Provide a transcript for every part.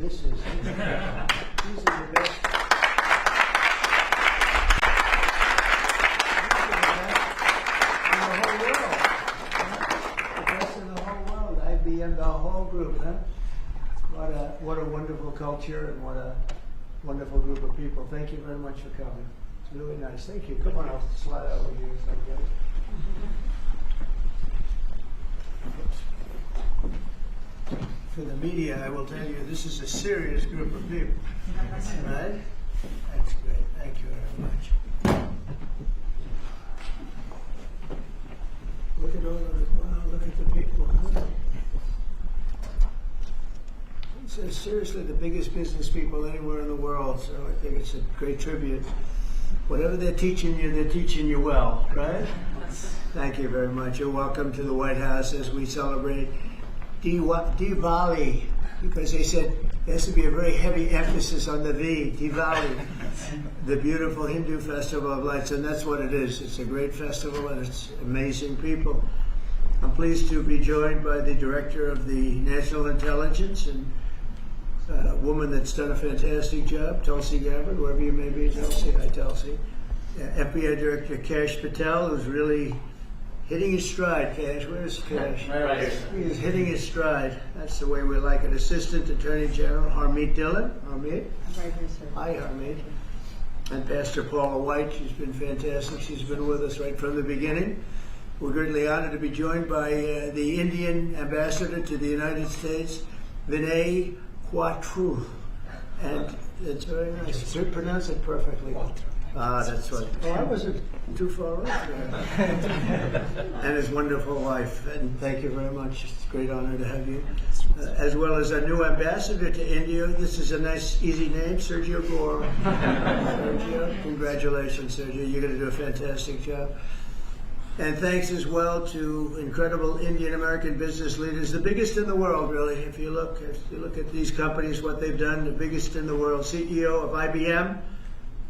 this is. These are the best. IBM, the whole group, huh? What a wonderful culture and what a wonderful group of people. Thank you very much for coming. It's really nice. Thank you. Come on, I'll slide over here. For the media, I will tell you, this is a serious group of people. Right? That's great. Thank you very much. Look at all of it. Wow, look at the people. It's seriously the biggest business people anywhere in the world, so I think it's a great tribute. Whatever they're teaching you well, right? Thank you very much. You're welcome to the White House as we celebrate Diwali, because they said there has to be a very heavy emphasis on the V, Diwali, the beautiful Hindu festival of lights, and that's what it is. It's a great festival and it's amazing people. I'm pleased to be joined by the Director of the National Intelligence and a woman that's done a fantastic job, Tulsi Gabbard, wherever you may be, Tulsi. Hi, Tulsi. FBI Director Kash Patel, who's really hitting his stride. Kash, where's Kash? Right here. He is hitting his stride. That's the way we like it. Assistant Attorney General Harmeet Dillon. Harmeet? Right here, sir. Hi, Harmeet. And Pastor Paula White. She's been fantastic. She's been with us right from the beginning. We're greatly honored to be joined by the Indian Ambassador to the United States, Vinay Quatru. And it's very nice. You pronounce it perfectly. Ah, that's right. Oh, I wasn't too far off there. And his wonderful wife. And thank you very much. It's a great honor to have you. As well as our new ambassador to India. This is a nice, easy name, Sergio Gore. Sergio, congratulations, Sergio. You're going to do a fantastic job. And thanks as well to incredible Indian American business leaders, the biggest in the world, really. If you look at these companies, what they've done, the biggest in the world. CEO of IBM,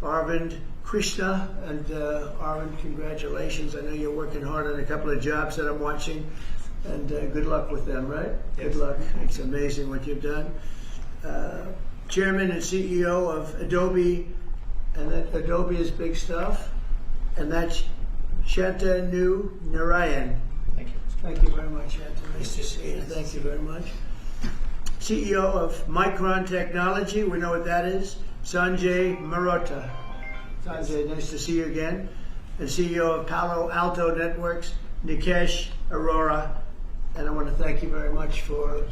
Arvind Krishna, and Arvind, congratulations. I know you're working hard on a couple of jobs that I'm watching, and good luck with them, right? Yes. Good luck. It's amazing what you've done. Chairman and CEO of Adobe, and that Adobe is big stuff, and that's Shantanu Narayan. Thank you. Thank you very much, Shantanu. Nice to see you. Thank you very much. CEO of Micron Technology, we know what that is, Sanjay Marotta. Sanjay, nice to see you again. And CEO of Palo Alto Networks, Nikesh Arora. And I want to thank you very much for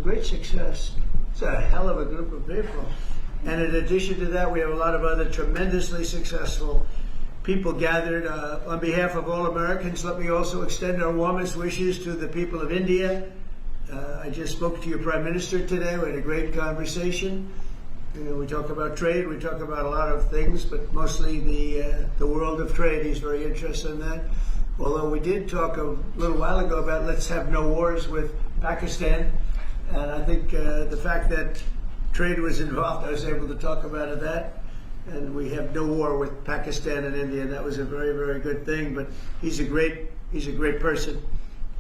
great success. It's a hell of a group of people. And in addition to that, we have a lot of other tremendously successful people gathered. On behalf of all Americans, let me also extend our warmest wishes to the people of India. I just spoke to your Prime Minister today. We had a great conversation. We talk about trade, we talk about a lot of things, but mostly the world of trade. He's very interested in that. Although we did talk a little while ago about let's have no wars with Pakistan. And I think the fact that trade was involved, I was able to talk about that. And we have no war with Pakistan and India, and that was a very, very good thing. But he's a great person,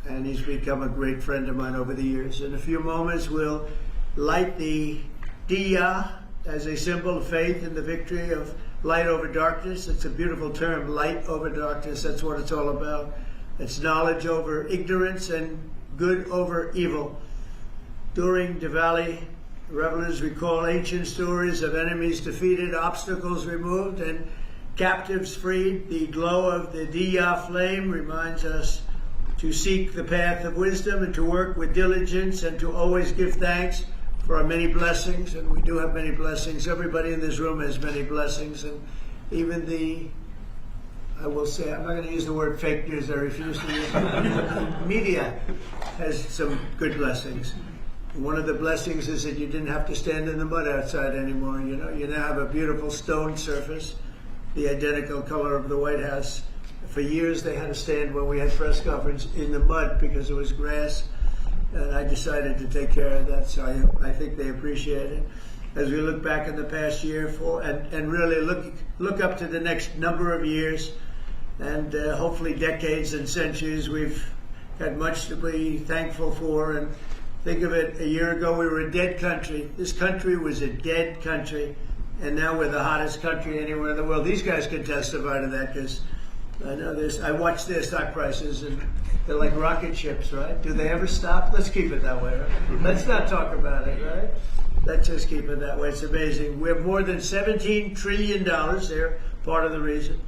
and he's become a great friend of mine over the years. In a few moments, we'll light the Diya as a symbol of faith in the victory of light over darkness. It's a beautiful term, light over darkness. That's what it's all about. It's knowledge over ignorance and good over evil. During Diwali, revelers recall ancient stories of enemies defeated, obstacles removed, and captives freed. The glow of the Diya flame reminds us to seek the path of wisdom and to work with diligence and to always give thanks for our many blessings. And we do have many blessings. Everybody in this room has many blessings. And even I will say, I'm not going to use the word fake news, I refuse to use it. Media has some good blessings. One of the blessings is that you didn't have to stand in the mud outside anymore. You know, you now have a beautiful stone surface, the identical color of the White House. For years they had to stand when we had press conference in the mud because it was grass, and I decided to take care of that, so I think they appreciate it. As we look back in the past year and really look up to the next number of years and hopefully decades and centuries, we've got much to be thankful for, and Think of it, a year ago we were a dead country. This country was a dead country, and now we're the hottest country anywhere in the world. These guys can testify to that because I know this. I watch their stock prices, and they're like rocket ships, right? Do they ever stop? Let's keep it that way, right? Let's not talk about it, right? Let's just keep it that way. It's amazing. We have more than $17 trillion. They're part of the reason.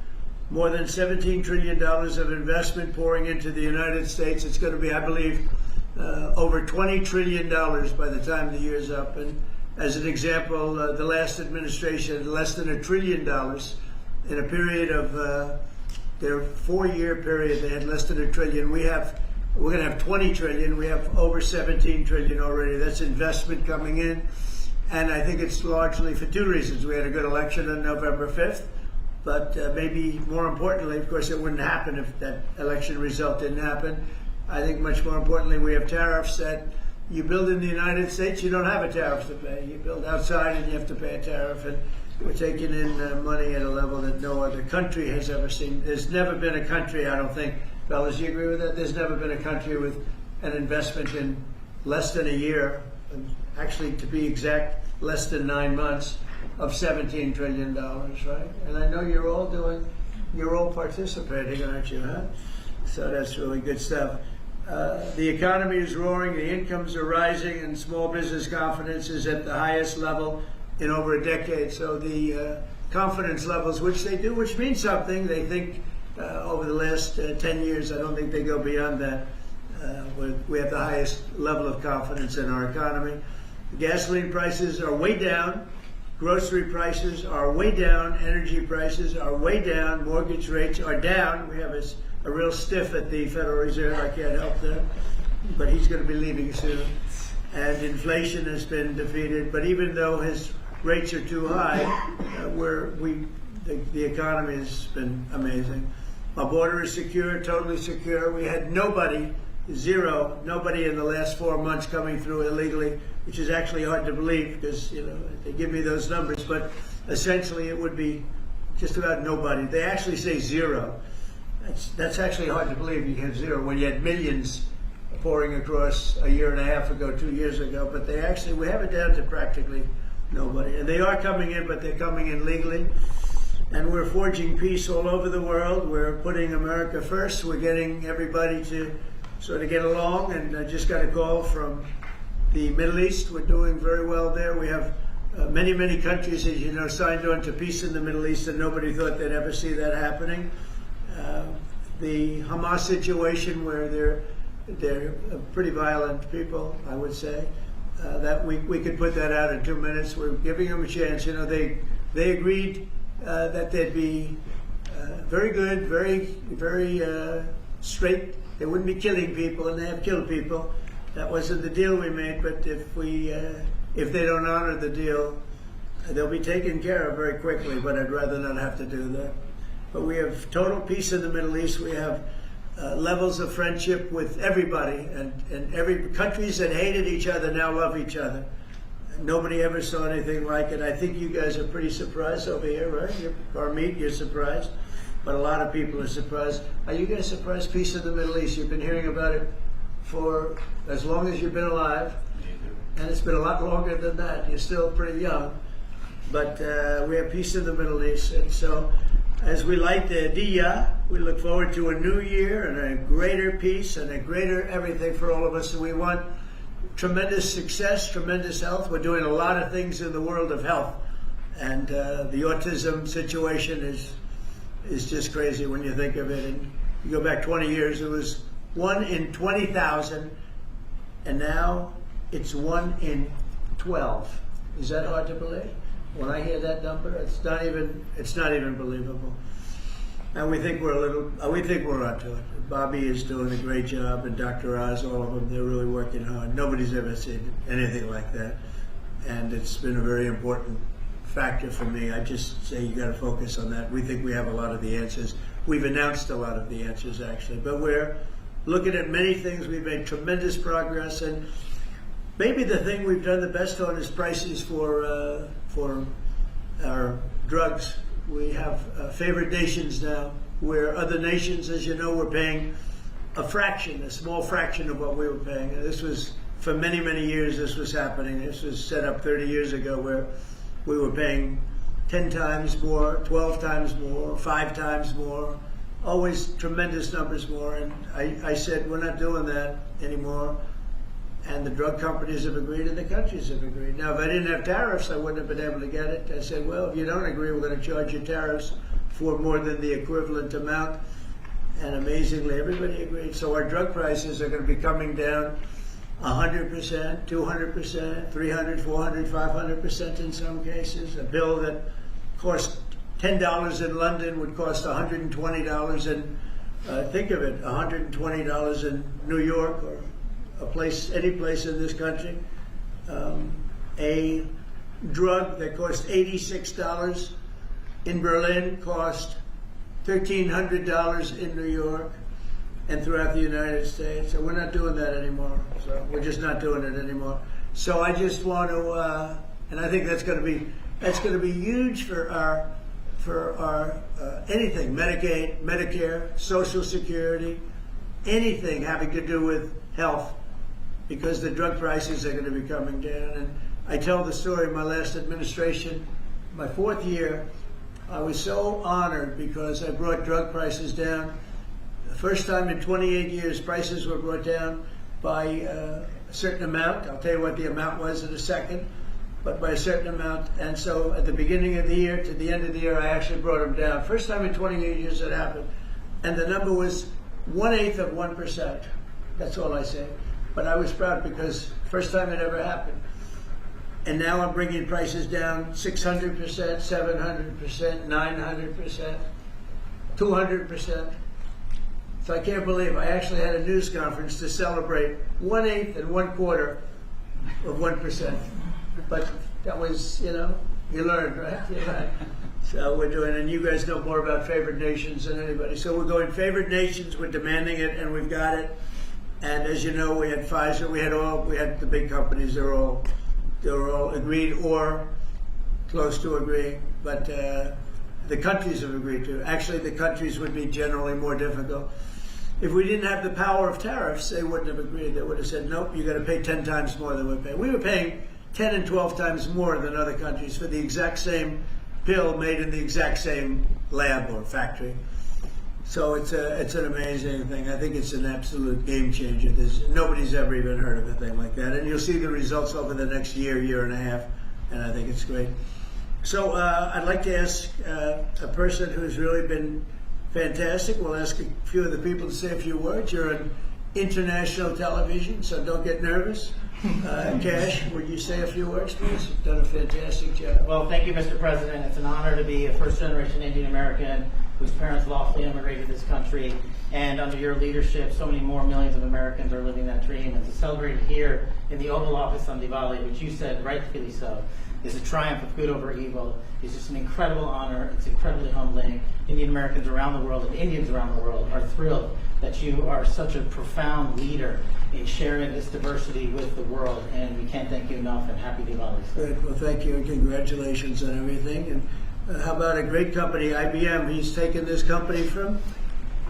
More than $17 trillion of investment pouring into the United States. It's going to be, I believe, over $20 trillion by the time the year's up. And as an example, the last administration had less than $1 trillion in a period of their 4-year period. They had less than $1 trillion. We're going to have 20 trillion. We have over 17 trillion already. That's investment coming in. And I think it's largely for two reasons. We had a good election on November 5th, but maybe more importantly, of course, it wouldn't happen if that election result didn't happen. I think much more importantly, we have tariffs that you build in the United States, you don't have a tariff to pay. You build outside and you have to pay a tariff. And we're taking in money at a level that no other country has ever seen. There's never been a country, I don't think, fellas, you agree with that? There's never been a country with an investment in less than a year, actually to be exact, less than 9 months, of $17 trillion, right? And I know you're all participating, aren't you, huh? So that's really good stuff. The economy is roaring, the incomes are rising, and small business confidence is at the highest level in over a decade. So the confidence levels, which means something, they think over the last 10 years, I don't think they go beyond that. We have the highest level of confidence in our economy. Gasoline prices are way down. Grocery prices are way down. Energy prices are way down. Mortgage rates are down. We have a real stiff at the Federal Reserve. I can't help that. But he's going to be leaving soon. And inflation has been defeated. But even though his rates are too high, the economy has been amazing. Our border is secure, totally secure. We had nobody in the last 4 months coming through illegally, which is actually hard to believe because, they give me those numbers, but essentially it would be just about nobody. They actually say zero. That's actually hard to believe you have zero when you had millions pouring across a year and a half ago, 2 years ago, but we have it down to practically nobody. And they are coming in, but they're coming in legally. And we're forging peace all over the world. We're putting America first. We're getting everybody to sort of get along. And I just got a call from the Middle East. We're doing very well there. We have many, many countries, as you know, signed on to peace in the Middle East, and nobody thought they'd ever see that happening. The Hamas situation, where they're pretty violent people, I would say, that we could put that out in 2 minutes. We're giving them a chance. They agreed that they'd be very good, very straight. They wouldn't be killing people, and they have killed people. That wasn't the deal we made, but if they don't honor the deal, they'll be taken care of very quickly, but I'd rather not have to do that. But we have total peace in the Middle East. We have levels of friendship with everybody, and every countries that hated each other now love each other. Nobody ever saw anything like it. I think you guys are pretty surprised over here, right? You're surprised, but a lot of people are surprised. Are you guys surprised? Peace in the Middle East. You've been hearing about it for as long as you've been alive, and it's been a lot longer than that. You're still pretty young, but we have peace in the Middle East. And so as we light the Diyah, we look forward to a new year and a greater peace and a greater everything for all of us. And we want tremendous success, tremendous health. We're doing a lot of things in the world of health, and the autism situation is just crazy when you think of it. And you go back 20 years, it was 1 in 20,000, and now it's 1 in 12. Is that hard to believe? When I hear that number, it's not even believable. And we think we're onto it. Bobby is doing a great job, and Dr. Oz, all of them, they're really working hard. Nobody's ever seen anything like that, and it's been a very important factor for me. I just say you got to focus on that. We think we have a lot of the answers. We've announced a lot of the answers, actually, but we're looking at many things. We've made tremendous progress, and maybe the thing we've done the best on is prices for our drugs. We have favored nations now, where other nations, as you know, were paying a small fraction of what we were paying. And this was for many, many years this was happening. This was set up 30 years ago where we were paying 10 times more, 12 times more, 5 times more, always tremendous numbers more. And I said, we're not doing that anymore. And the drug companies have agreed and the countries have agreed. Now, if I didn't have tariffs, I wouldn't have been able to get it. I said, well, if you don't agree, we're going to charge you tariffs for more than the equivalent amount. And amazingly, everybody agreed. So our drug prices are going to be coming down 100%, 200%, 300, 400, 500% in some cases. A pill that cost $10 in London would cost $120 in, think of it, $120 in New York or any place in this country. A drug that cost $86 in Berlin cost $1,300 in New York and throughout the United States. So we're not doing that anymore. So we're just not doing it anymore. So I just want to, and I think that's going to be huge for our anything, Medicaid, Medicare, Social Security, anything having to do with health, because the drug prices are going to be coming down. And I tell the story of my last administration, my 4th year. I was so honored because I brought drug prices down. The first time in 28 years, prices were brought down by a certain amount. I'll tell you what the amount was in a second, but by a certain amount. And so at the beginning of the year to the end of the year, I actually brought them down. First time in 28 years that happened. And the number was 1/8 of 1%. That's all I say. But I was proud because first time it ever happened. And now I'm bringing prices down 600%, 700%, 900%, 200%. So I can't believe I actually had a news conference to celebrate 1/8 and 1/4 of 1%. But that was, you learned, right? Yeah. So we're doing, and you guys know more about favored nations than anybody. So we're going favored nations, we're demanding it, and we've got it. And as you know, we had Pfizer, we had the big companies, they were all agreed or close to agreeing, but the countries have agreed to. Actually, the countries would be generally more difficult. If we didn't have the power of tariffs, they wouldn't have agreed. They would have said, nope, you got to pay 10 times more than we're paying. We were paying 10 and 12 times more than other countries for the exact same pill made in the exact same lab or factory. So it's an amazing thing. I think it's an absolute game changer. Nobody's ever even heard of a thing like that. And you'll see the results over the next year and a half, and I think it's great. So I'd like to ask a person who's really been fantastic. We'll ask a few of the people to say a few words. You're on international television, so don't get nervous. Cash, would you say a few words, please? You've done a fantastic job. Well, thank you, Mr. President. It's an honor to be a first-generation Indian American whose parents lawfully immigrated to this country. And under your leadership, so many more millions of Americans are living that dream. And to celebrate it here in the Oval Office on Diwali, which you said, rightfully so, is a triumph of good over evil. It's just an incredible honor. It's incredibly humbling. Indian Americans around the world and Indians around the world are thrilled that you are such a profound leader in sharing this diversity with the world. And we can't thank you enough, and happy Diwali. Good. Well, thank you and congratulations on everything. And how about a great company, IBM? He's taken this company from,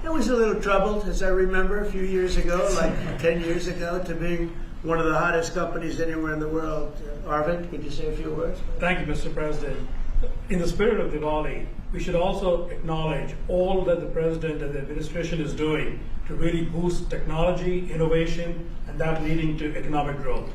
it was a little troubled, as I remember, a few years ago, like 10 years ago, to being one of the hottest companies anywhere in the world. Arvind, could you say a few words? Thank you, Mr. President. In the spirit of Diwali, we should also acknowledge all that the President and the administration is doing to really boost technology, innovation, and that leading to economic growth.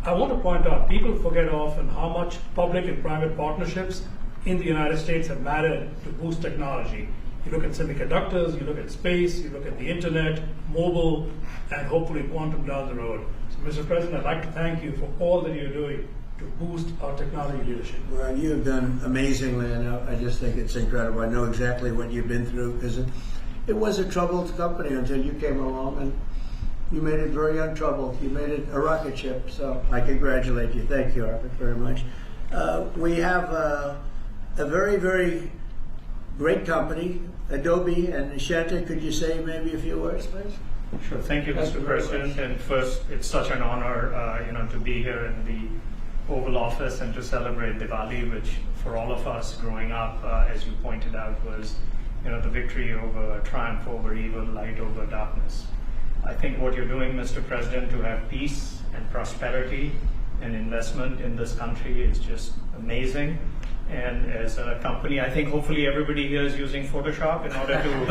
I want to point out, people forget often how much public and private partnerships in the United States have mattered to boost technology. You look at semiconductors, you look at space, you look at the internet, mobile, and hopefully quantum down the road. So, Mr. President, I'd like to thank you for all that you're doing to boost our technology leadership. Well, you have done amazingly, and I just think it's incredible. I know exactly what you've been through, because it was a troubled company until you came along, and you made it very untroubled. You made it a rocket ship, so I congratulate you. Thank you, Arvind, very much. We have a very, very great company, Adobe and Shanta. Could you say maybe a few words, please? Sure. Thank you, Mr. President. And first, it's such an honor, to be here in the Oval Office and to celebrate Diwali, which for all of us growing up, as you pointed out, was, the victory over, triumph over evil, light over darkness. I think what you're doing, Mr. President, to have peace and prosperity and investment in this country is just amazing. And as a company, I think hopefully everybody here is using Photoshop in order to,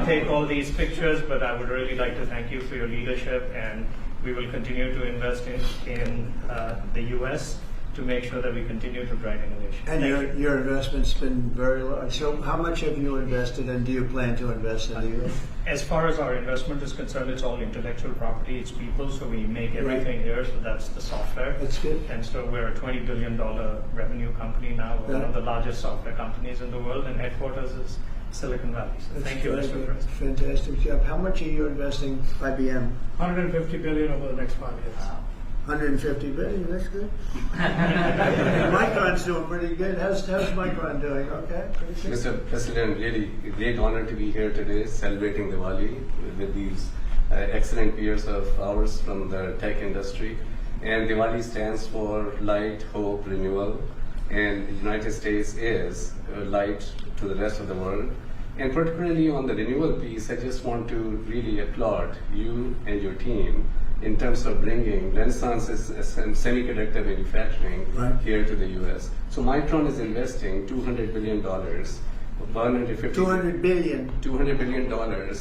take all these pictures. But I would really like to thank you for your leadership, and we will continue to invest in the U.S. to make sure that we continue to drive innovation. And Thank you. your investment's been very large. So how much have you invested, and do you plan to invest in the U.S.? As far as our investment is concerned, it's all intellectual property, it's people, so we make everything here, so that's the software. That's good. And so we're a $20 billion revenue company now, we're one of the largest software companies in the world, and headquarters is Silicon Valley. So That's thank you, very Mr. good. President. Fantastic job. How much are you investing, IBM? 150 billion over the next 5 years. 150 billion, that's good. Micron's doing pretty good. How's Micron doing? Okay, pretty good. Mr. President, really a great honor to be here today celebrating Diwali with these excellent peers of ours from the tech industry. And Diwali stands for light, hope, renewal. And the United States is light to the rest of the world. And particularly on the renewal piece, I just want to really applaud you and your team in terms of bringing Renaissance semiconductor manufacturing here to the U.S. So Micron is investing $200 billion, $200 billion. $200 billion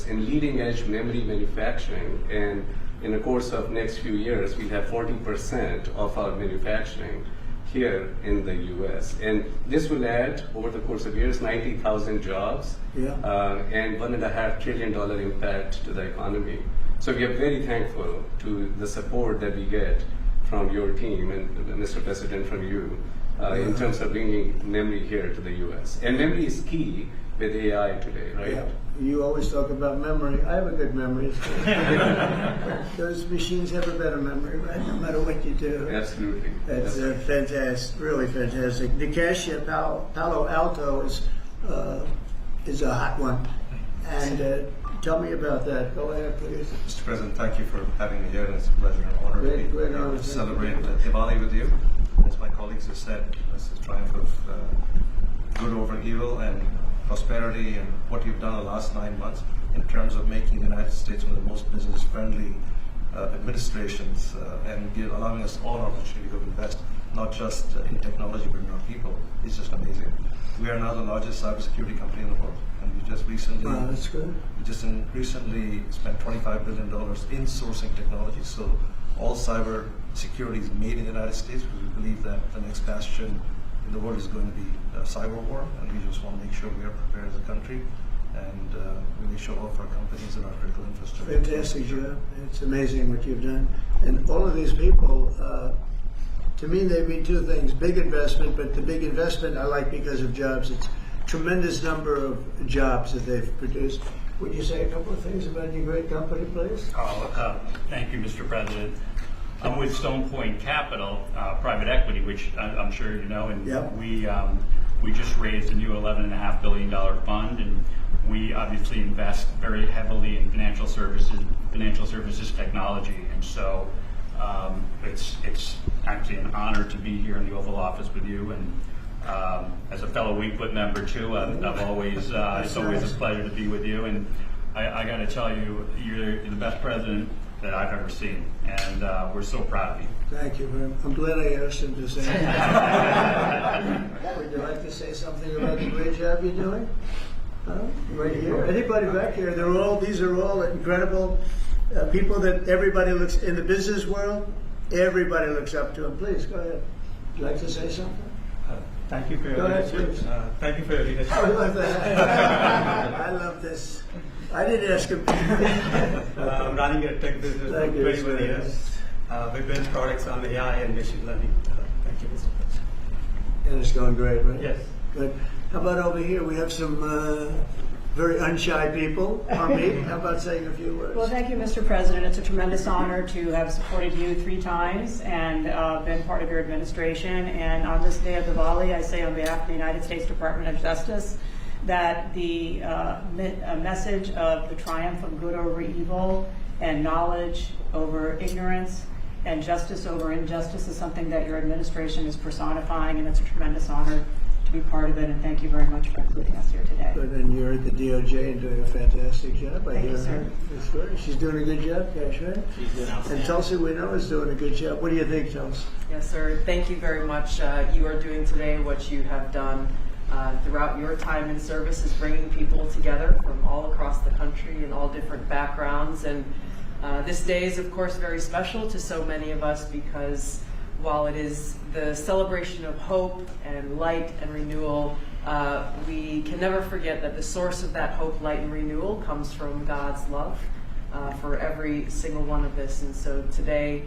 in leading edge memory manufacturing, and in the course of next few years, we'll have 40% of our manufacturing here in the U.S. And this will add, over the course of years, 90,000 jobs and $1.5 trillion impact to the economy. So we are very thankful to the support that we get from your team and Mr. President, from you, in terms of bringing memory here to the U.S. And memory is key with AI today, right? Yeah. You always talk about memory. I have a good memory. Those machines have a better memory, right? No matter what you do. Absolutely. That's fantastic, really fantastic. Nikesh at Palo Alto is a hot one. And tell me about that. Go ahead, please. Mr. President, thank you for having me here, and it's a pleasure and honor to be Great here honor. to celebrate Diwali with you. As my colleagues have said, this is a triumph of good over evil and prosperity, and what you've done the last 9 months in terms of making the United States one of the most business-friendly administrations and allowing us all an opportunity to invest, not just in technology but in our people, is just amazing. We are now the largest cybersecurity company in the world, and we just recently that's good. recently spent $25 billion in sourcing technology. So all cyber security is made in the United States, because we believe that the next bastion in the world is going to be cyber war, and we just want to make sure we are prepared as a country and really show off our companies and our critical infrastructure. Fantastic job. It's amazing what you've done. And all of these people, to me, they mean two things. Big investment, but the big investment I like because of jobs. It's a tremendous number of jobs that they've produced. Would you say a couple of things about your great company, please? Thank you, Mr. President. I'm with Stone Point Capital, private equity, which I'm sure you know, and we just raised a new $11.5 billion fund, and we obviously invest very heavily in financial services technology, and so it's actually an honor to be here in the Oval Office with you, and as a fellow Wingfoot member too, I've always it's always a pleasure to be with you, and I got to tell you, you're the best president that I've ever seen, and we're so proud of you. Thank you very much. I'm glad I asked him to say that. Would you like to say something about the great job you're doing? Right here. Anybody back here? These are all incredible people that everybody looks, in the business world, everybody looks up to them. Please, go ahead. Would you like to say something? Thank you for your Go ahead, leadership. please. Thank you for your leadership. I love that. I love this. I didn't ask him. I'm running a tech business for Thank you, 21 years. We build products on AI and machine learning. Thank you, Mr. President. And it's going great, right? Yes. Good. How about over here? We have some very unshy people. Harmeet, how about saying a few words? Well, thank you, Mr. President. It's a tremendous honor to have supported you 3 times and been part of your administration. And on this day of Diwali, I say on behalf of the United States Department of Justice that the message of the triumph of good over evil and knowledge over ignorance and justice over injustice is something that your administration is personifying, and it's a tremendous honor to to be part of it, and thank you very much for including us here today. But then you're at the DOJ and doing a fantastic job. I Thank hear you, sir. her. That's great. She's doing a good job, Cash, right? She's been And outstanding. Tulsi, we know, is doing a good job. What do you think, Tulsi? Yes, sir. Thank you very much. You are doing today what you have done throughout your time in service, is bringing people together from all across the country and all different backgrounds. And this day is, of course, very special to so many of us because while it is the celebration of hope and light and renewal, we can never forget that the source of that hope, light, and renewal comes from God's love for every single one of us. And so today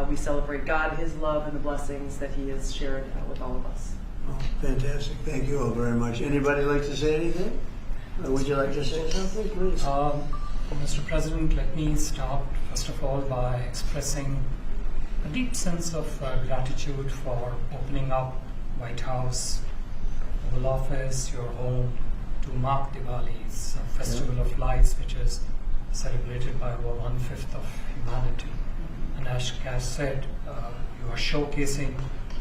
we celebrate God, His love, and the blessings that He has shared with all of us. Oh, fantastic. Thank you all very much. Anybody like to say anything? Would you like to say something, please? Mr. President, let me start first of all by expressing a deep sense of gratitude for opening up White House, Oval Office, your home, to mark Diwali's Festival of Lights, which is celebrated by over 1/5 of humanity. And as Cass said, you are showcasing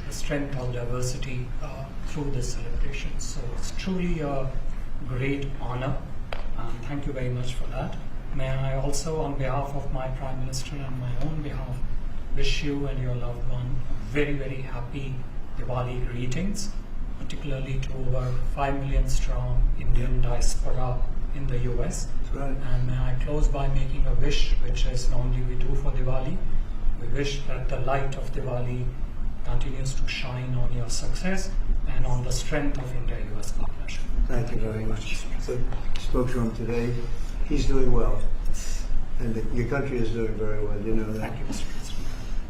the strength of diversity through this celebration. So it's truly a great honor. Thank you very much for that. May I also, on behalf of my Prime Minister and my own behalf, wish you and your loved one a very, very happy Diwali greetings, particularly to over 5 million strong Indian diaspora in the US. That's right. And may I close by making a wish, which is normally we do for Diwali. We wish that the light of Diwali continues to shine on your success and on the strength of India-US partnership. Thank you very much. I spoke to him today. He's doing well. And your country is doing very well. You know that. Thank you, Mr. President.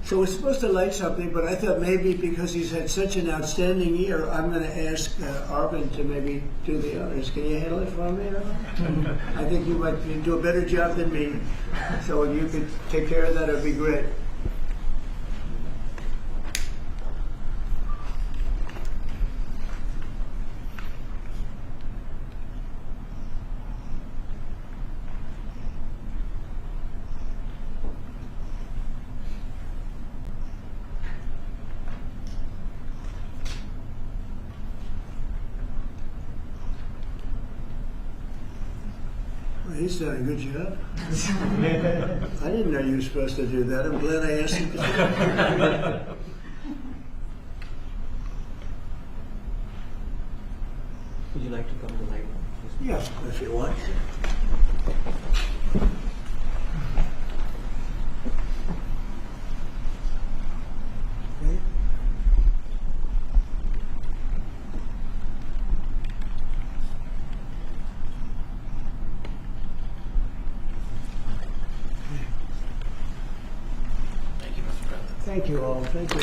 So we're supposed to light something, but I thought maybe because he's had such an outstanding year, I'm going to ask Arvind to maybe do the honors. Can you handle it for me? Arvind? I think you might do a better job than me. So if you could take care of that, it'd be great. Well, he's done a good job. I didn't know you were supposed to do that. I'm glad I asked him to do it. Would you like to come to light? Yeah, if you want. Okay. Thank you, Mr. President. Thank you all. Thank you.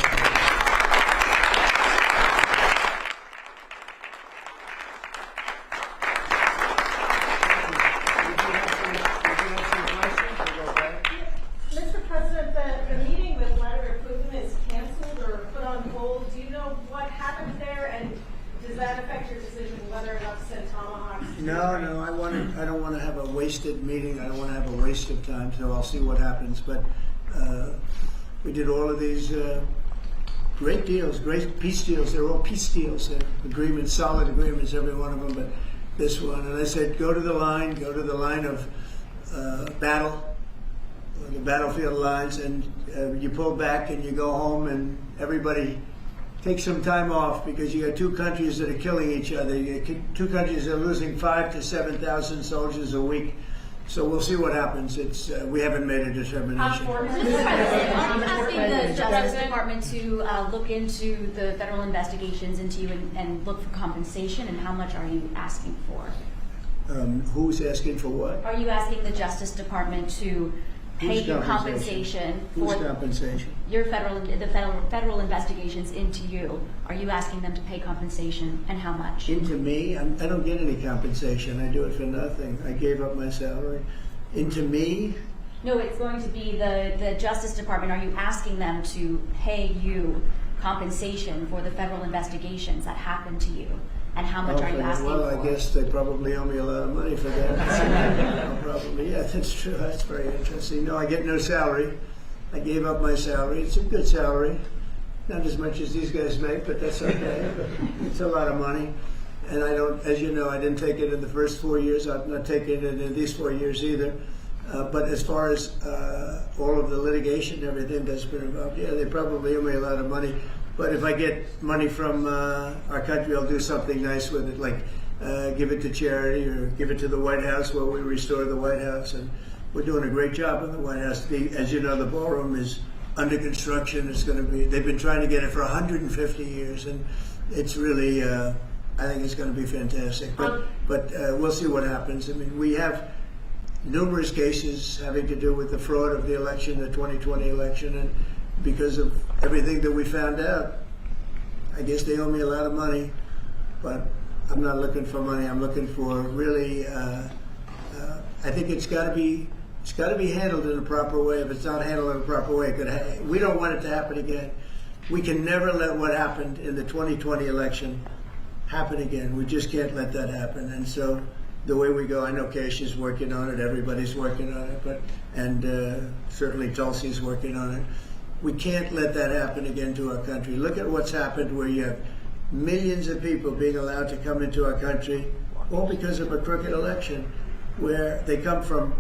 Mr. President, the meeting with Vladimir Putin is canceled or put on hold. Do you know what happened there, and does that affect your decision whether or not to send tomahawks? to No, Ukraine? no, I don't want to have a wasted meeting. I don't want to have a waste of time, so I'll see what happens. But we did all of these great deals, great peace deals. They're all peace deals, agreements, solid agreements, every one of them. But this one, and I said, go to the line of battle, the battlefield lines, and you pull back and you go home, and everybody take some time off because you got two countries that are killing each other. You got two countries that are losing 5,000 to 7,000 soldiers a week. So we'll see what happens. It's we haven't made a determination. Mr. President, are you asking the Justice Department to look into the federal investigations into you and look for compensation, and how much are you asking for? Who's asking for what? Are you asking the Justice Department to pay Whose you compensation for Whose compensation? your federal investigations into you? Are you asking them to pay compensation, and how much? Into me? I don't get any compensation. I do it for nothing. I gave up my salary. Into me? No, it's going to be the Justice Department. Are you asking them to pay you compensation for the federal investigations that happened to you? And how much are you asking well, for? I guess they probably owe me a lot of money for that. Probably, yeah, that's true. That's very interesting. No, I get no salary. I gave up my salary. It's a good salary. Not as much as these guys make, but that's okay. It's a lot of money. And I don't, as you know, I didn't take it in the first 4 years. I'm not taking it in these 4 years either. But as far as all of the litigation and everything that's been involved, yeah, they probably owe me a lot of money. But if I get money from our country, I'll do something nice with it, like give it to charity or give it to the White House where we restore the White House. And we're doing a great job in the White House. As you know, the ballroom is under construction. It's going to be, they've been trying to get it for 150 years, and it's really, I think it's going to be fantastic. But we'll see what happens. I mean, we have numerous cases having to do with the fraud of the election, the 2020 election, and because of everything that we found out, I guess they owe me a lot of money, but I'm not looking for money. I'm looking for really, I think it's got to be handled in a proper way. If it's not handled in a proper way, we don't want it to happen again. We can never let what happened in the 2020 election happen again. We just can't let that happen. And so the way we go, I know Keisha's working on it, everybody's working on it, and certainly Tulsi's working on it. We can't let that happen again to our country. Look at what's happened where you have millions of people being allowed to come into our country, all because of a crooked election, where they come from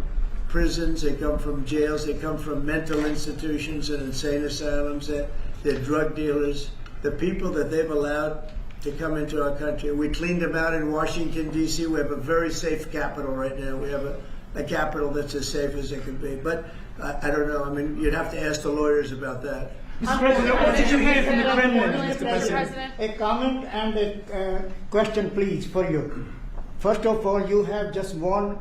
prisons, they come from jails, they come from mental institutions and insane asylums, they're drug dealers. The people that they've allowed to come into our country, we cleaned them out in Washington, D.C. We have a very safe capital right now. We have a capital that's as safe as it can be. But I don't know. I mean, you'd have to ask the lawyers about that. Mr. President, what did you hear from the Kremlin, Mr. President? A comment and a question, please, for you. First of all, you have just 1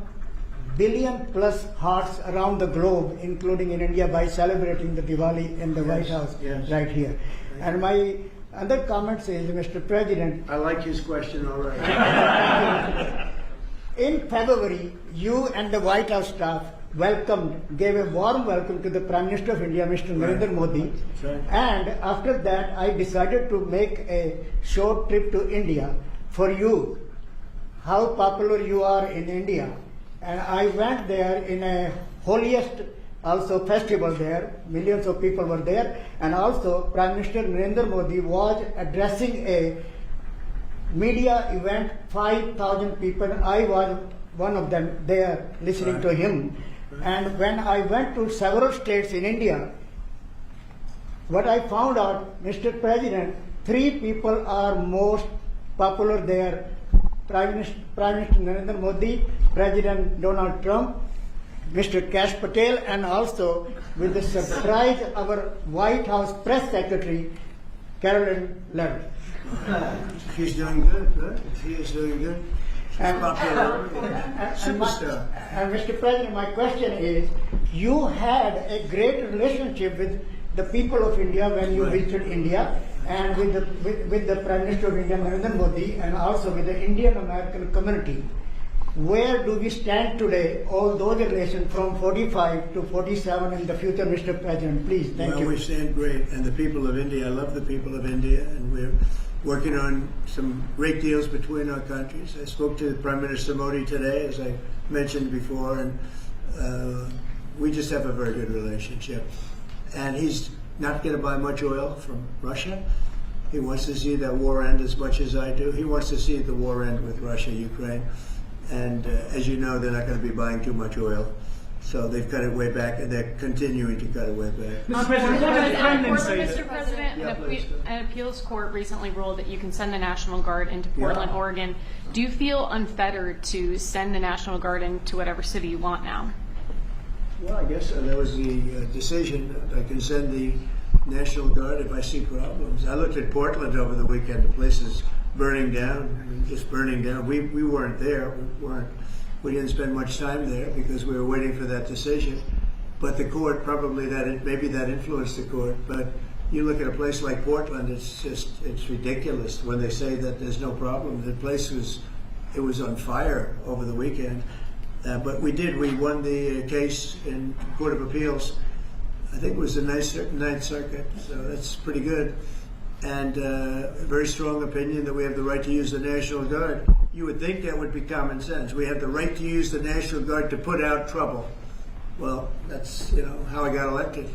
billion plus hearts around the globe, including in India, by celebrating the Diwali in the White House right here. And my other comment is, Mr. President, I like his question already. In February, you and the White House staff gave a warm welcome to the Prime Minister of India, Mr. Narendra Modi. And after that, I decided to make a short trip to India for you, how popular you are in India. And I went there in a holiest also festival there. Millions of people were there. And also Prime Minister Narendra Modi was addressing a media event, 5,000 people. I was one of them there listening to him. And when I went to several states in India, what I found out, Mr. President, 3 people are most popular there. Prime Minister Narendra Modi, President Donald Trump, Mr. Kash Patel, and also with the surprise, our White House Press Secretary, Caroline Levitt. She's doing good. She is doing good. And Mr. President, my question is, you had a great relationship with the people of India when you visited India, and with the Prime Minister of India, Narendra Modi, and also with the Indian American community. Where do we stand today, all those relations from 45 to 47 in the future, Mr. President? Please, thank you. Well, we stand great, and the people of India, I love the people of India, and we're working on some great deals between our countries. I spoke to Prime Minister Modi today, as I mentioned before, and we just have a very good relationship. And he's not going to buy much oil from Russia. He wants to see that war end as much as I do. He wants to see the war end with Russia, Ukraine. And as you know, they're not going to be buying too much oil. So they've cut it way back, and they're continuing to cut it way back. Mr. President, what did the Kremlin say? Mr. President, an appeals court recently ruled that you can send the National Guard into Portland, Oregon. Do you feel unfettered to send the National Guard into whatever city you want now? Well, I guess that was the decision. I can send the National Guard if I see problems. I looked at Portland over the weekend. The place is burning down, just burning down. We weren't there. We didn't spend much time there because we were waiting for that decision. But the court, maybe that influenced the court. But you look at a place like Portland, it's ridiculous when they say that there's no problem. The place was on fire over the weekend. But we won the case in Court of Appeals. I think it was the Ninth Circuit, so that's pretty good. And a very strong opinion that we have the right to use the National Guard. You would think that would be common sense. We have the right to use the National Guard to put out trouble. Well, that's how I got elected.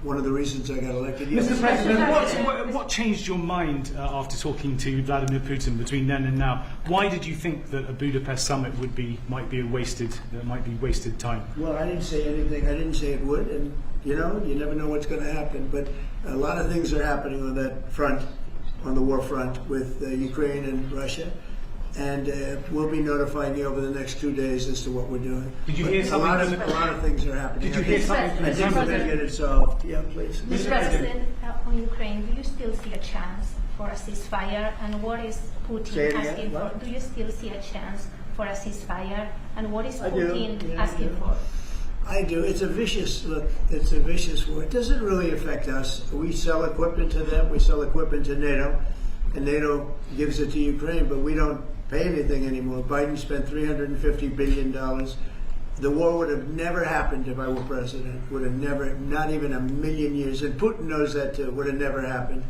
one of the reasons I got elected. Yes. Mr. President, what changed your mind after talking to Vladimir Putin between then and now? Why did you think that a Budapest summit might be wasted time? Well, I didn't say anything. I didn't say it would, and you never know what's going to happen. But a lot of things are happening on that front, on the war front with Ukraine and Russia. And we'll be notifying you over the next 2 days as to what we're doing. Did you hear something? A lot of things are happening. Did you hear something? I think we're going to get it solved. Yeah, please. Mr. President, on Ukraine, do you still see a chance for a ceasefire? And what is Putin asking for? Do you still see a chance for a ceasefire? And what is Putin asking for? I do. It's a vicious war. It doesn't really affect us. We sell equipment to them. We sell equipment to NATO, and NATO gives it to Ukraine, but we don't pay anything anymore. Biden spent $350 billion. The war would have never happened if I were president. Would have never, not even a million years. And Putin knows that too. Would have never happened.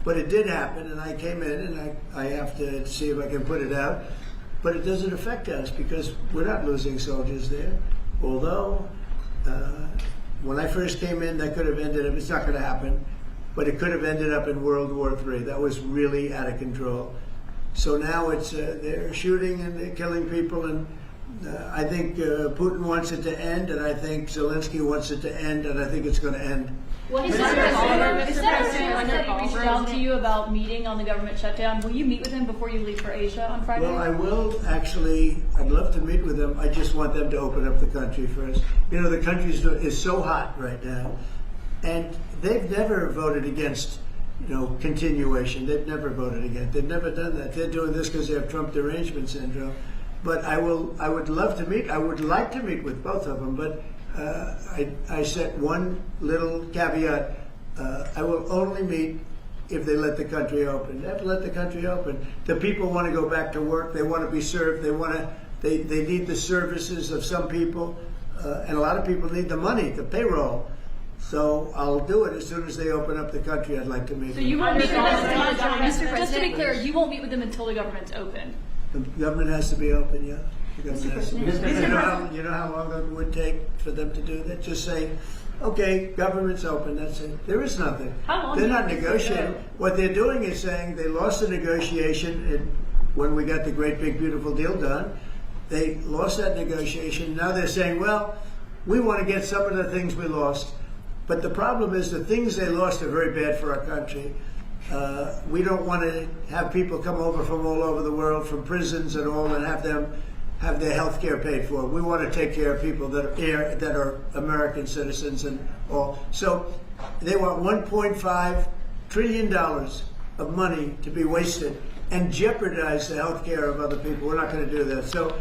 But it did happen, and I came in, and I have to see if I can put it out. But it doesn't affect us because we're not losing soldiers there. Although, when I first came in, that could have ended up, it's not going to happen, but it could have ended up in World War III. That was really out of control. So now it's they're shooting and they're killing people, and I think Putin wants it to end, and I think Zelensky wants it to end, and I think it's going to end. What is that? Is that that he reached out to you about meeting on the government shutdown? Will you meet with him before you leave for Asia on Friday? Well, I will actually. I'd love to meet with them. I just want them to open up the country first. The country is so hot right now, and they've never voted against continuation. They've never voted against. They've never done that. They're doing this because they have Trump derangement syndrome. But I would love to meet. I would like to meet with both of them. But I set one little caveat. I will only meet if they let the country open. They have to let the country open. The people want to go back to work. They want to be served. They need the services of some people, and a lot of people need the money, the payroll. So I'll do it as soon as they open up the country. I'd like to meet. So you won't meet with them, Mr. President? Just to be clear, you won't meet with them until the government's open. The government has to be open, yeah. The government has to be open. You know how long it would take for them to do that? Just say, okay, government's open, that's it. There is nothing. They're not negotiating. What they're doing is saying they lost the negotiation when we got the great big beautiful deal done. They lost that negotiation. Now they're saying, well, we want to get some of the things we lost. But the problem is the things they lost are very bad for our country. We don't want to have people come over from all over the world, from prisons and all, and have them have their health care paid for. We want to take care of people that are American citizens and all. So they want $1.5 trillion of money to be wasted and jeopardize the health care of other people. We're not going to do that. So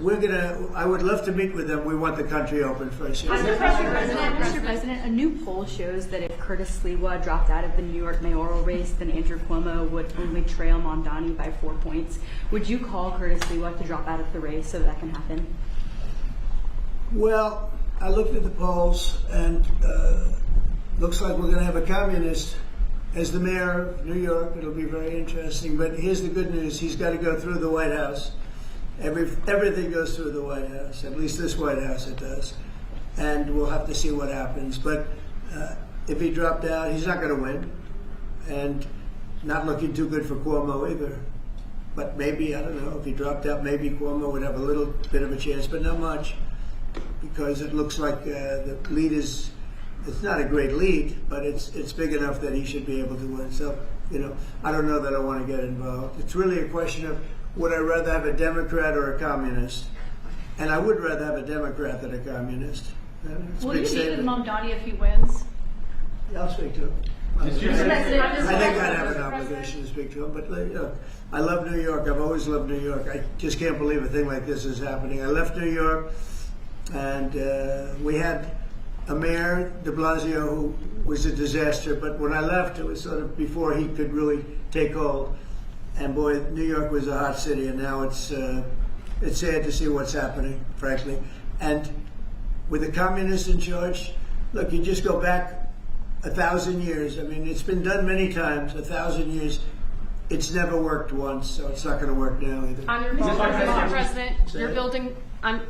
I would love to meet with them. We want the country open first. Mr. President, a new poll shows that if Curtis Sliwa dropped out of the New York mayoral race, then Andrew Cuomo would only trail Mamdani by 4 points. Would you call Curtis Sliwa to drop out of the race so that can happen? Well, I looked at the polls, and looks like we're going to have a communist as the mayor of New York. It'll be very interesting. But here's the good news. He's got to go through the White House. Everything goes through the White House, at least this White House it does. And we'll have to see what happens. But if he dropped out, he's not going to win. And not looking too good for Cuomo either. But maybe, I don't know, if he dropped out, maybe Cuomo would have a little bit of a chance, but not much. Because it looks like the lead it's not a great lead, but it's big enough that he should be able to win. So, I don't know that I want to get involved. It's really a question of, would I rather have a Democrat or a communist? And I would rather have a Democrat than a communist. Will you meet with Mamdani if he wins? Yeah, I'll speak to him. I think I'd have an obligation to speak to him, but I love New York. I've always loved New York. I just can't believe a thing like this is happening. I left New York, and we had a mayor, de Blasio, who was a disaster, but when I left, it was sort of before he could really take hold. And boy, New York was a hot city, and now it's sad to see what's happening, frankly. And with the communists in charge, look, you just go back 1,000 years. I mean, it's been done many times, 1,000 years. It's never worked once, so it's not going to work now either. On your phone, Mr. President, you're building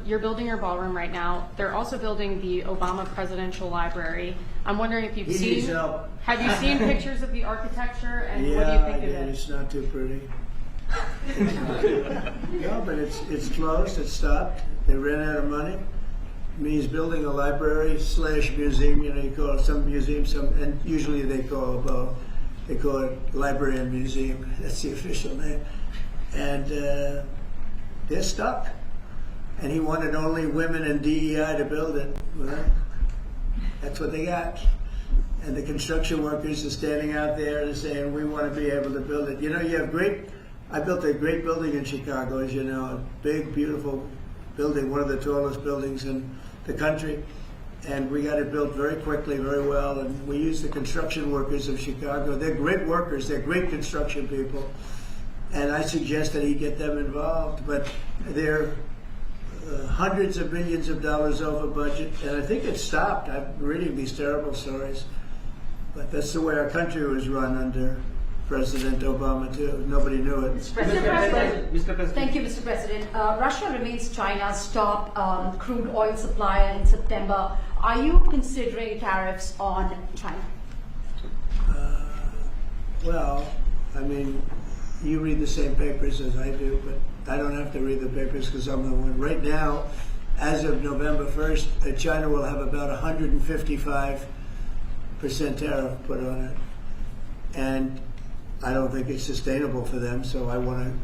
You're building your ballroom right now. They're also building the Obama Presidential Library. I'm wondering if you've He seen. needs help. Have you seen pictures of the architecture, and Yeah, what do you think I of did. it? It's not too pretty. No, but it's closed. It's stopped. They ran out of money. I mean, he's building a library / museum. You know, you call it some museum, and usually they call it library and museum. That's the official name. And they're stuck. And he wanted only women and DEI to build it. Well, that's what they got. And the construction workers are standing out there and saying, we want to be able to build it. You know, I built a great building in Chicago, as you know, a big, beautiful building, one of the tallest buildings in the country. And we got it built very quickly, very well. And we used the construction workers of Chicago. They're great workers. They're great construction people. And I suggested he get them involved. But they're hundreds of millions of dollars over budget. And I think it stopped. I'm reading these terrible stories. But that's the way our country was run under President Obama, too. Nobody knew it. Mr. President. Thank you, Mr. President. Russia remains China's top crude oil supplier in September. Are you considering tariffs on China? Well, I mean, you read the same papers as I do, but I don't have to read the papers because I'm the one. Right now, as of November 1st, China will have about 155% tariff put on it. And I don't think it's sustainable for them, so I want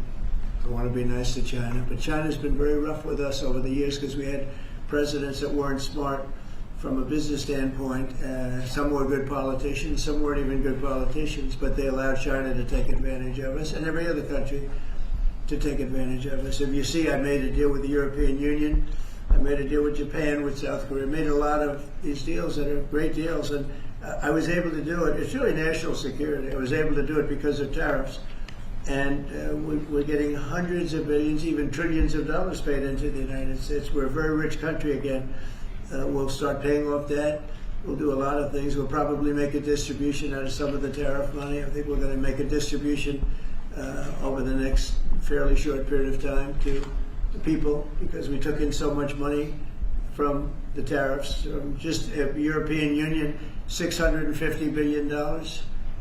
to be nice to China. But China's been very rough with us over the years because we had presidents that weren't smart from a business standpoint. Some were good politicians, some weren't even good politicians, but they allowed China to take advantage of us and every other country to take advantage of us. If you see, I made a deal with the European Union. I made a deal with Japan, with South Korea. I made a lot of these deals that are great deals, and I was able to do it. It's really national security. I was able to do it because of tariffs. And we're getting hundreds of billions, even trillions of dollars paid into the United States. We're a very rich country again. We'll start paying off debt. We'll do a lot of things. We'll probably make a distribution out of some of the tariff money. I think we're going to make a distribution over the next fairly short period of time to the people because we took in so much money from the tariffs. Just European Union, $650 billion.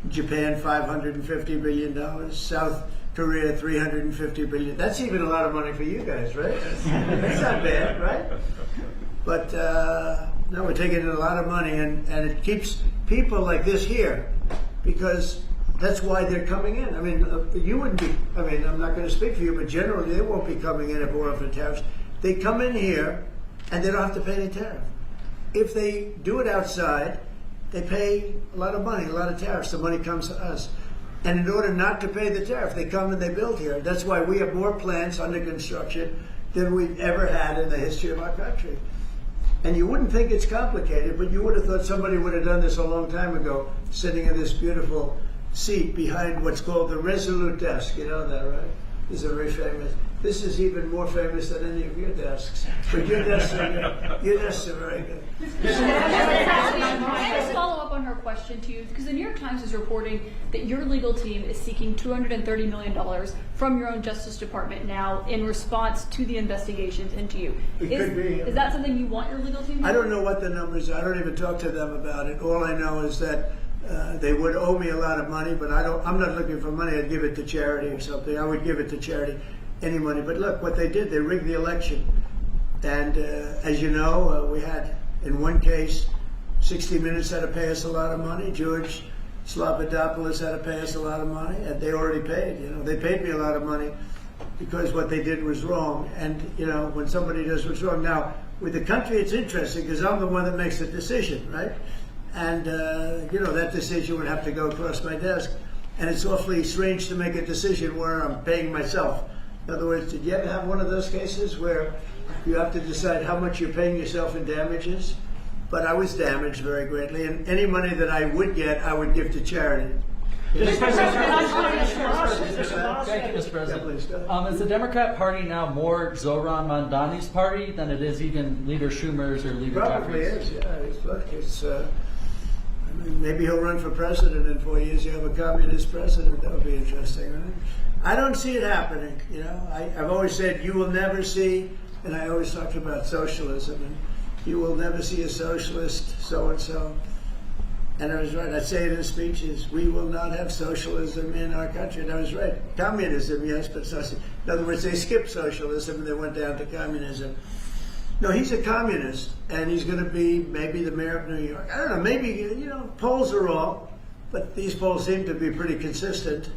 Japan, $550 billion. South Korea, $350 billion. That's even a lot of money for you guys, right? That's not bad, right? But no, we're taking in a lot of money, and it keeps people like this here because that's why they're coming in. I mean, you wouldn't be, I mean, I'm not going to speak for you, but generally they won't be coming in if we're offering tariffs. They come in here and they don't have to pay any tariff. If they do it outside, they pay a lot of money, a lot of tariffs. The money comes to us. And in order not to pay the tariff, they come and they build here. That's why we have more plants under construction than we've ever had in the history of our country. And you wouldn't think it's complicated, but you would have thought somebody would have done this a long time ago, sitting in this beautiful seat behind what's called the Resolute desk. You know that, right? This is a very famous. This is even more famous than any of your desks. But your desks are very good. Can I just follow up on her question to you? Because the New York Times is reporting that your legal team is seeking $230 million from your own Justice Department now in response to the investigations into you. Is that something you want your legal team to do? I don't know what the numbers are. I don't even talk to them about it. All I know is that they would owe me a lot of money, but I'm not looking for money. I'd give it to charity or something. I would give it to charity, any money. But look, what they did, they rigged the election. And as you know, we had, in one case, 60 Minutes had to pay us a lot of money. George Slobodanopoulos had to pay us a lot of money, and they already paid. You know, they paid me a lot of money because what they did was wrong. And you know, when somebody does what's wrong, now with the country, it's interesting because I'm the one that makes the decision, right? And you know, that decision would have to go across my desk, and it's awfully strange to make a decision where I'm paying myself. In other words, did you ever have one of those cases where you have to decide how much you're paying yourself in damages? But I was damaged very greatly, and any money that I would get, I would give to charity. Thank you, Mr. President. Is the Democrat Party now more Zoran Mamdani's party than it is even Leader Schumer's or Leader Probably Jeffries? is, yeah. Look, I mean, maybe he'll run for president in 4 years. You have a communist president. That would be interesting, right? I don't see it happening. You know, I've always said you will never see and I always talked about socialism, and you will never see a socialist so-and-so. And I was right. I say it in speeches. We will not have socialism in our country. And I was right. Communism, yes, but socialism. In other words, they skipped socialism and they went down to communism. No, he's a communist, and he's going to be maybe the mayor of New York. I don't know. Maybe, you know, polls are wrong, but these polls seem to be pretty consistent.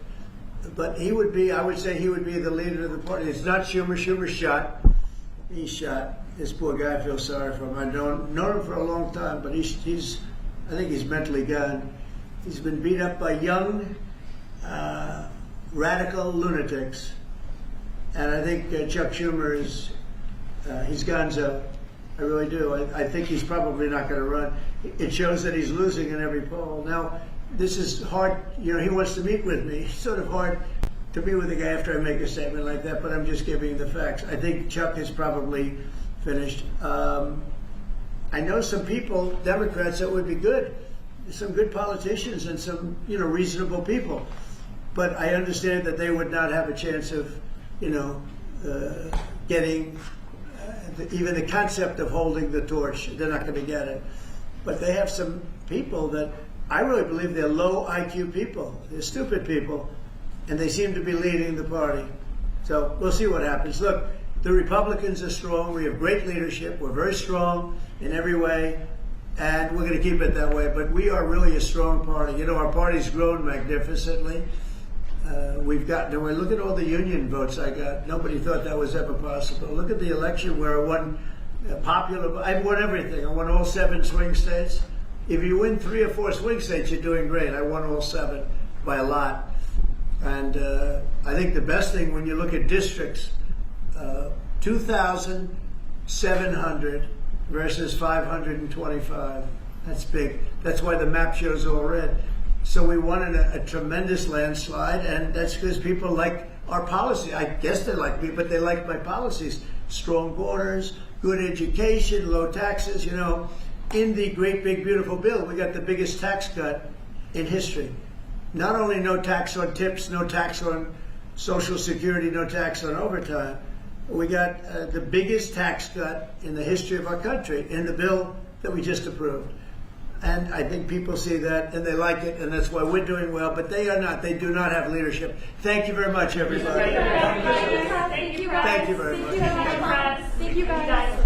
But he would be, I would say he would be the leader of the party. It's not Schumer. Schumer's shot. He's shot. This poor guy, I feel sorry for him. I've known him for a long time, but he's I think he's mentally gone. He's been beat up by young, radical lunatics. And I think Chuck Schumer is, he's gonzo. I really do. I think he's probably not going to run. It shows that he's losing in every poll. Now, this is hard. You know, he wants to meet with me. It's sort of hard to meet with a guy after I make a statement like that, but I'm just giving the facts. I think Chuck is probably finished. I know some people, Democrats, that would be good, some good politicians and some, you know, reasonable people. But I understand that they would not have a chance of, you know, getting even the concept of holding the torch. They're not going to get it. But they have some people that I really believe they're low IQ people. They're stupid people, and they seem to be leading the party. So we'll see what happens. Look, the Republicans are strong. We have great leadership. We're very strong in every way, and we're going to keep it that way. But we are really a strong party. You know, our party's grown magnificently. We've gotten, when I look at all the union votes I got, nobody thought that was ever possible. Look at the election where I won popular, I won everything. I won all 7 swing states. If you win 3 or 4 swing states, you're doing great. I won all 7 by a lot. And I think the best thing when you look at districts, 2,700 versus 525. That's big. That's why the map shows all red. So we won in a tremendous landslide, and that's because people like our policy. I guess they like me, but they like my policies. Strong borders, good education, low taxes. You know, in the great big beautiful bill, we got the biggest tax cut in history. Not only no tax on tips, no tax on Social Security, no tax on overtime, we got the biggest tax cut in the history of our country in the bill that we just approved. And I think people see that and they like it, and that's why we're doing well, but they are not. They do not have leadership. Thank you very much, everybody. Thank you, guys. Thank you very much. Thank you, guys.